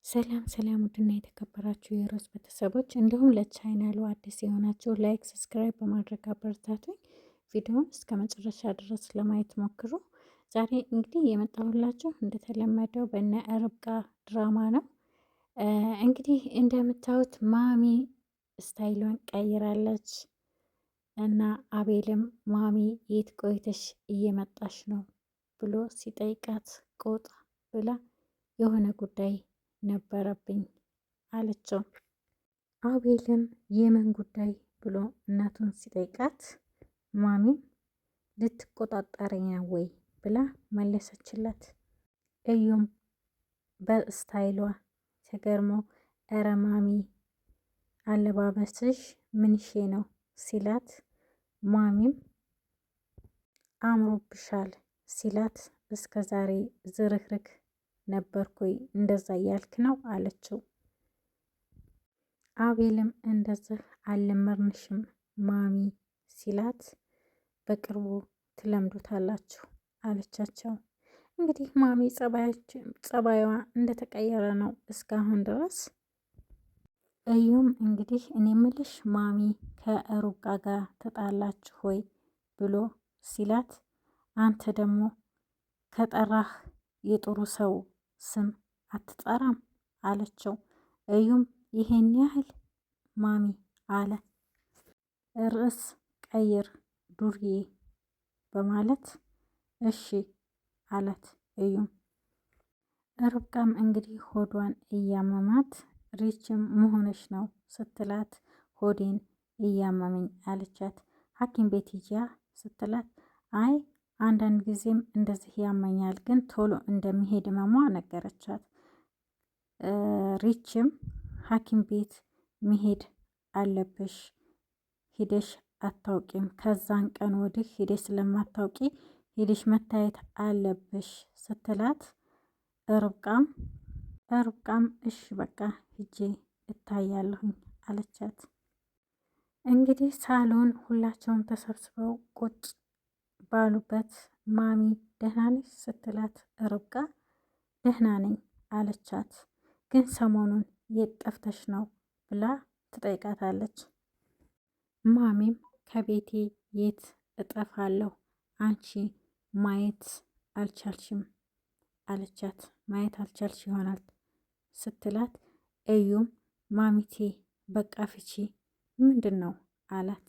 ሰላም ሰላም፣ ውድና የተከበራችሁ የሮዝ ቤተሰቦች እንዲሁም ለቻናሉ አዲስ የሆናችሁ ላይክ፣ ሰብስክራይብ በማድረግ አበረታቱኝ። ቪዲዮውን እስከ መጨረሻ ድረስ ለማየት ሞክሩ። ዛሬ እንግዲህ የመጣሁላችሁ እንደተለመደው በእነ ርብቃ ድራማ ነው። እንግዲህ እንደምታዩት ማሚ ስታይሏን ቀይራለች እና አቤልም ማሚ የት ቆይተሽ እየመጣሽ ነው ብሎ ሲጠይቃት ቆጣ ብላ የሆነ ጉዳይ ነበረብኝ አለችው። አቤልም የምን ጉዳይ ብሎ እናቱን ሲጠይቃት ማሚም ልትቆጣጠረኝ ነው ወይ ብላ መለሰችለት። እዩም በስታይሏ ተገርሞ እረ ማሚ አለባበስሽ ምንሼ ነው ሲላት፣ ማሚም አምሮብሻል ሲላት፣ እስከ ዛሬ ዝርክርክ ነበርኩኝ እንደዛ እያልክ ነው አለችው። አቤልም እንደዚህ አልለመድንሽም ማሚ ሲላት፣ በቅርቡ ትለምዱታላችሁ አለቻቸው። እንግዲህ ማሚ ጸባይዋ እንደተቀየረ ነው እስካሁን ድረስ። እዩም እንግዲህ እኔ ምልሽ ማሚ ከሩቃ ጋር ተጣላችሁ ሆይ ብሎ ሲላት፣ አንተ ደግሞ ከጠራህ የጥሩ ሰው ስም አትጠራም አለችው። እዩም ይሄን ያህል ማሚ አለ። ርዕስ ቀይር ዱርዬ በማለት እሺ አላት። እዩም ርብቃም እንግዲህ ሆዷን እያመማት ሪችም መሆንሽ ነው ስትላት፣ ሆዴን እያመመኝ አለቻት። ሐኪም ቤት ሂጃ ስትላት፣ አይ አንዳንድ ጊዜም እንደዚህ ያመኛል ግን ቶሎ እንደሚሄድ መሟ ነገረቻት። ሪችም ሐኪም ቤት መሄድ አለብሽ ሂደሽ አታውቂም፣ ከዛን ቀን ወዲህ ሂደሽ ስለማታውቂ ሂደሽ መታየት አለብሽ ስትላት፣ ርብቃም እሺ በቃ ሂጄ እታያለሁኝ አለቻት። እንግዲህ ሳሎን ሁላቸውም ተሰብስበው ቁጭ ባሉበት ማሚ ደህና ነሽ ስትላት፣ ርብቃ ደህና ነኝ አለቻት። ግን ሰሞኑን የት ጠፍተሽ ነው ብላ ትጠይቃታለች። ማሚም ከቤቴ የት እጠፋለሁ አንቺ ማየት አልቻልሽም አለቻት። ማየት አልቻልሽ ይሆናል ስትላት፣ እዩም ማሚቴ በቃ ፍቺ ምንድን ነው አላት።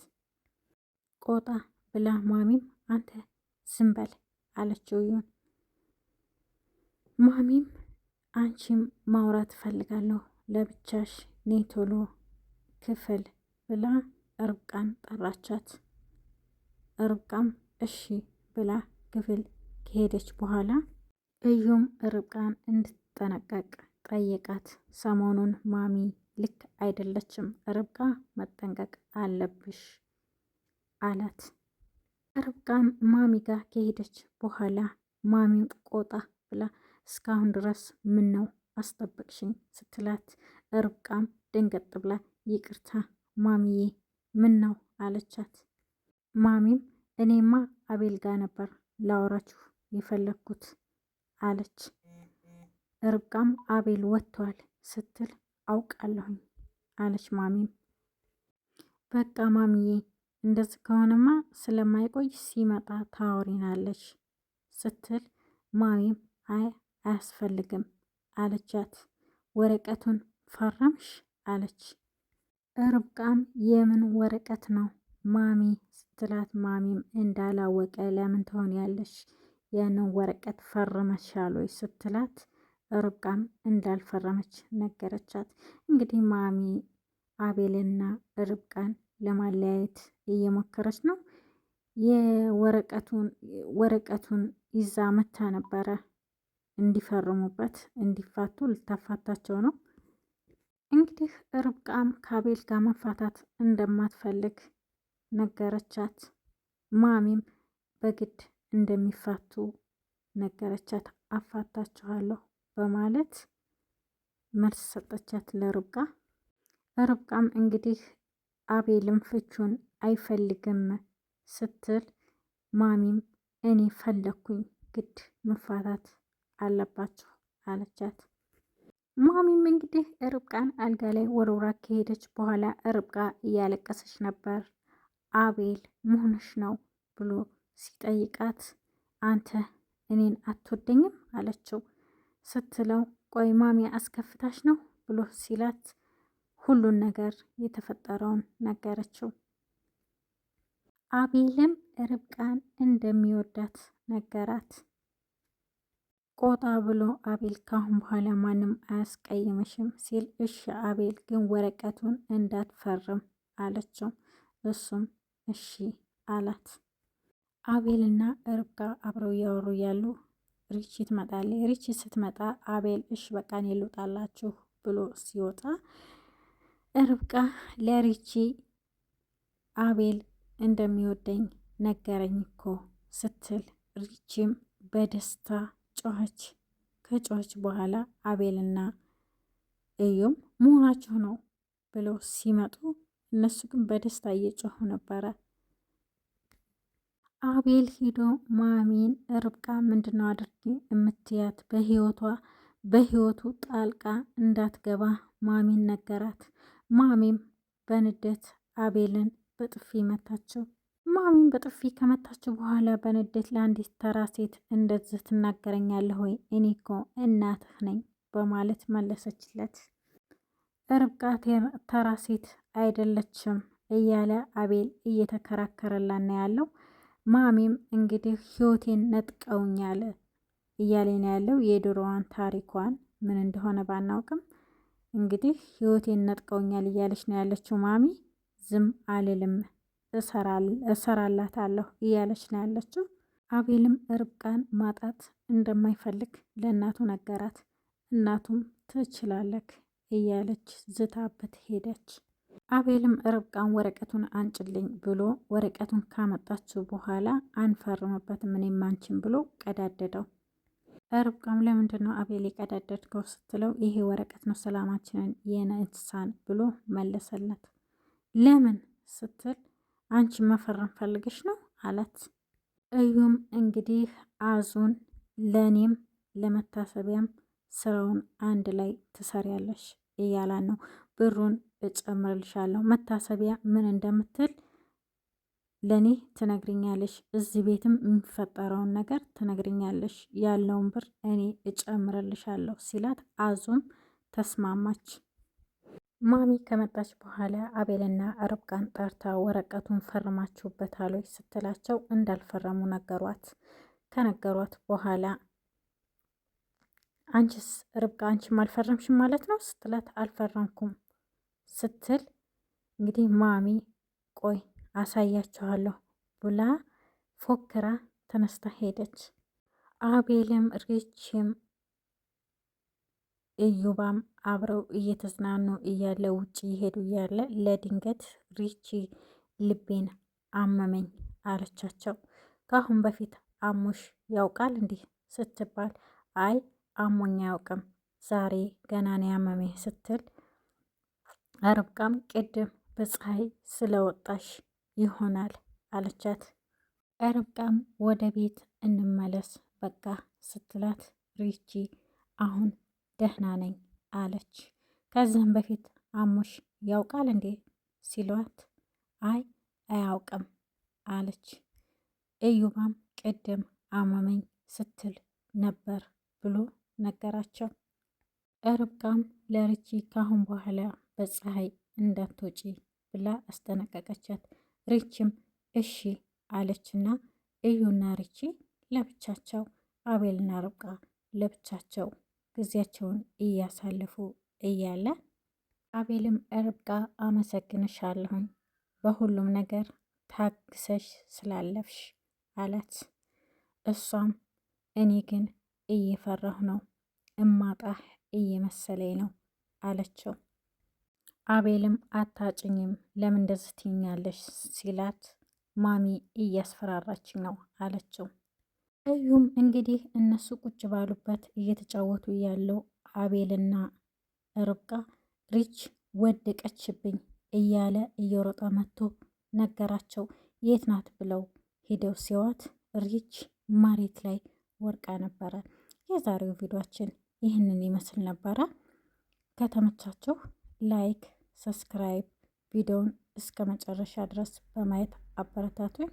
ቆጣ ብላ ማሚም አንተ ዝም በል አለችው። እዩን ማሚም አንቺም ማውራት ፈልጋለሁ ለብቻሽ ነይ ቶሎ ክፍል ብላ ርብቃን ጠራቻት። ርብቃም እሺ ብላ ክፍል ከሄደች በኋላ እዩም ርብቃን እንድትጠነቀቅ ጠየቃት። ሰሞኑን ማሚ ልክ አይደለችም፣ ርብቃ መጠንቀቅ አለብሽ አላት። ርብቃም ማሚ ጋር ከሄደች በኋላ ማሚም ቆጣ ብላ እስካሁን ድረስ ምን ነው አስጠበቅሽኝ ስትላት፣ ርብቃም ደንገጥ ብላ ይቅርታ ማሚዬ ምን ነው አለቻት። ማሚም እኔማ አቤል ጋር ነበር ላወራችሁ የፈለግኩት አለች። ርብቃም አቤል ወጥቷል ስትል አውቃለሁኝ አለች። ማሚም በቃ ማሚዬ እንደዚህ ከሆነማ ስለማይቆይ ሲመጣ ታወሪናለች ስትል፣ ማሚም አይ አያስፈልግም አለቻት። ወረቀቱን ፈረምሽ አለች። ርብቃም የምን ወረቀት ነው ማሚ ስትላት፣ ማሚም እንዳላወቀ ለምን ትሆን ያለሽ ያንን ወረቀት ፈርመሻል ወይ ስትላት፣ ርብቃም እንዳልፈረመች ነገረቻት። እንግዲህ ማሚ አቤልና ርብቃን ለማለያየት እየሞከረች ነው። ወረቀቱን ይዛ መታ ነበረ እንዲፈርሙበት እንዲፋቱ ልታፋታቸው ነው። እንግዲህ ርብቃም ከአቤል ጋር መፋታት እንደማትፈልግ ነገረቻት። ማሚም በግድ እንደሚፋቱ ነገረቻት። አፋታችኋለሁ በማለት መልስ ሰጠቻት ለርብቃ። ርብቃም እንግዲህ አቤልም ፍቹን አይፈልግም ስትል፣ ማሚም እኔ ፈለግኩኝ ግድ መፋታት አለባችሁ አለቻት። ማሚም እንግዲህ ርብቃን አልጋ ላይ ወርውራ ከሄደች በኋላ ርብቃ እያለቀሰች ነበር። አቤል መሆንሽ ነው ብሎ ሲጠይቃት አንተ እኔን አትወደኝም አለችው። ስትለው ቆይ ማሚ አስከፍታሽ ነው ብሎ ሲላት ሁሉን ነገር የተፈጠረውን ነገረችው። አቤልም ርብቃን እንደሚወዳት ነገራት። ቆጣ ብሎ አቤል ካሁን በኋላ ማንም አያስቀይምሽም ሲል እሺ አቤል ግን ወረቀቱን እንዳትፈርም አለችው። እሱም እሺ አላት። አቤልና ርብቃ አብረው እያወሩ ያሉ ሪቺ ትመጣለች። ሪቺ ስትመጣ አቤል እሺ በቃ እኔ ልውጣላችሁ ብሎ ሲወጣ ርብቃ ለሪቺ አቤል እንደሚወደኝ ነገረኝ እኮ ስትል ሪቺም በደስታ ጮኸች። ከጮኸች በኋላ አቤልና እዩም መሆናችሁ ነው ብለው ሲመጡ እነሱ ግን በደስታ እየጮሁ ነበረ። አቤል ሂዶ ማሚን ርብቃ ምንድነው አድርጊ የምትያት በህይወቱ ጣልቃ እንዳትገባ ማሚን ነገራት። ማሚም በንዴት አቤልን በጥፊ መታችው። ማሚን በጥፊ ከመታችው በኋላ በንዴት ለአንዲት ተራ ሴት እንደዚህ ትናገረኛለህ ወይ? እኔ እኮ እናትህ ነኝ በማለት መለሰችለት። ርብቃ ተራ ሴት አይደለችም እያለ አቤል እየተከራከረላና ያለው ማሚም እንግዲህ ህይወቴን ነጥቀውኛል እያለ ነው ያለው። የድሮዋን ታሪኳን ምን እንደሆነ ባናውቅም እንግዲህ ህይወቴን ነጥቀውኛል እያለች ነው ያለችው። ማሚ ዝም አልልም እሰራላታለሁ እያለች ነው ያለችው። አቤልም ርብቃን ማጣት እንደማይፈልግ ለእናቱ ነገራት። እናቱም ትችላለክ እያለች ዝታበት ሄደች። አቤልም ርብቃን ወረቀቱን አንጭልኝ ብሎ ወረቀቱን ካመጣችው በኋላ አንፈርምበትም እኔም አንቺን ብሎ ቀዳደደው። ርብቃም ለምንድን ነው አቤል የቀዳደድከው ስትለው ይሄ ወረቀት ነው ሰላማችንን የነሳን ብሎ መለሰለት። ለምን ስትል አንቺ መፈረም ፈልገሽ ነው አላት። እዩም እንግዲህ አዙን ለኔም ለመታሰቢያም ስራውን አንድ ላይ ትሰሪያለሽ እያላን ነው። ብሩን እጨምርልሻለሁ መታሰቢያ ምን እንደምትል ለኔ ትነግርኛለሽ፣ እዚህ ቤትም የሚፈጠረውን ነገር ትነግርኛለሽ፣ ያለውን ብር እኔ እጨምርልሻለሁ ሲላት አዙም ተስማማች። ማሚ ከመጣች በኋላ አቤልና ርብቃን ጠርታ ወረቀቱን ፈርማችሁበታል ወይ ስትላቸው እንዳልፈረሙ ነገሯት። ከነገሯት በኋላ አንቺስ ርብቃ አንቺም አልፈረምሽም ማለት ነው ስትላት አልፈረምኩም ስትል እንግዲህ ማሚ ቆይ አሳያችኋለሁ ብላ ፎክራ ተነስታ ሄደች። አቤልም ሪችም እዩባም አብረው እየተዝናኑ እያለ ውጭ ይሄዱ እያለ ለድንገት ሪቺ ልቤን አመመኝ አለቻቸው። ከአሁን በፊት አሞሽ ያውቃል እንዲህ ስትባል አይ አሞኝ አያውቅም ዛሬ ገና ነው ያመመኝ ስትል ርብቃም ቅድም በፀሐይ ስለወጣሽ ይሆናል አለቻት። ርብቃም ወደ ቤት እንመለስ በቃ ስትላት ሪቺ አሁን ደህና ነኝ አለች። ከዚህም በፊት አሞሽ ያውቃል እንዴ ሲሏት አይ አያውቅም አለች። እዩባም ቅድም አመመኝ ስትል ነበር ብሎ ነገራቸው። ርብቃም ለርቺ ካሁን በኋላ በፀሐይ እንዳትወጪ ብላ አስጠነቀቀቻት። ሪችም እሺ አለችና እዩና ሪቺ ለብቻቸው አቤልና ርብቃ ለብቻቸው ጊዜያቸውን እያሳለፉ እያለ አቤልም ርብቃ አመሰግንሻለሁኝ በሁሉም ነገር ታግሰሽ ስላለፍሽ አላት። እሷም እኔ ግን እየፈራሁ ነው እማጣህ እየመሰለኝ ነው አለችው። አቤልም አታጭኝም ለምን እንደዚህ ትይኛለሽ ሲላት ማሚ እያስፈራራችኝ ነው አለችው። እዩም እንግዲህ እነሱ ቁጭ ባሉበት እየተጫወቱ ያለው አቤልና ርብቃ ሪች ወደቀችብኝ እያለ እየሮጠ መጥቶ ነገራቸው። የት ናት ብለው ሂደው ሲዋት ሪች መሬት ላይ ወርቃ ነበረ። የዛሬው ቪዲዮአችን ይህንን ይመስል ነበረ። ከተመቻችሁ ላይክ፣ ሰብስክራይብ ቪዲዮውን እስከ መጨረሻ ድረስ በማየት አበረታቱኝ።